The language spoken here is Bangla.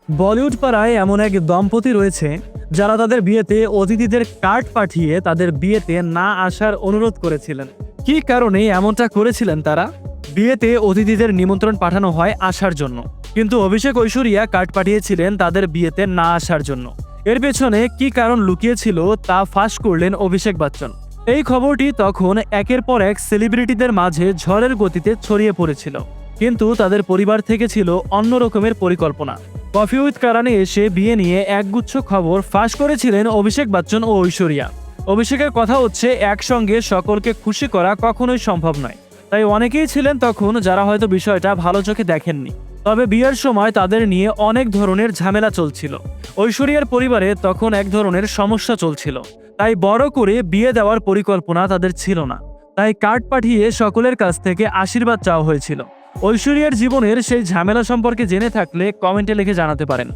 বলিউড পাড়ায় এমন এক দম্পতি রয়েছে যারা তাদের বিয়েতে অতিথিদের কার্ড পাঠিয়ে তাদের বিয়েতে না আসার অনুরোধ করেছিলেন। কী কারণে এমনটা করেছিলেন তারা? বিয়েতে অতিথিদের নিমন্ত্রণ পাঠানো হয় আসার জন্য, কিন্তু অভিষেক ঐশ্বরিয়া কার্ড পাঠিয়েছিলেন তাদের বিয়েতে না আসার জন্য। এর পেছনে কী কারণ লুকিয়েছিল তা ফাঁস করলেন অভিষেক বচ্চন। এই খবরটি তখন একের পর এক সেলিব্রিটিদের মাঝে ঝড়ের গতিতে ছড়িয়ে পড়েছিল, কিন্তু তাদের পরিবার থেকে ছিল অন্য রকমের পরিকল্পনা। কফি উইথ কারণে এসে বিয়ে নিয়ে একগুচ্ছ খবর ফাঁস করেছিলেন অভিষেক বচ্চন ও ঐশ্বরিয়া। অভিষেকের কথা হচ্ছে, একসঙ্গে সকলকে খুশি করা কখনোই সম্ভব নয়। তাই অনেকেই ছিলেন তখন যারা হয়তো বিষয়টা ভালো চোখে দেখেননি। তবে বিয়ের সময় তাদের নিয়ে অনেক ধরনের ঝামেলা চলছিল। ঐশ্বরিয়ার পরিবারে তখন এক ধরনের সমস্যা চলছিল, তাই বড় করে বিয়ে দেওয়ার পরিকল্পনা তাদের ছিল না। তাই কার্ড পাঠিয়ে সকলের কাছ থেকে আশীর্বাদ চাওয়া হয়েছিল। ঐশ্বরিয়ার জীবনের সেই ঝামেলা সম্পর্কে জেনে থাকলে কমেন্টে লিখে জানাতে পারেন।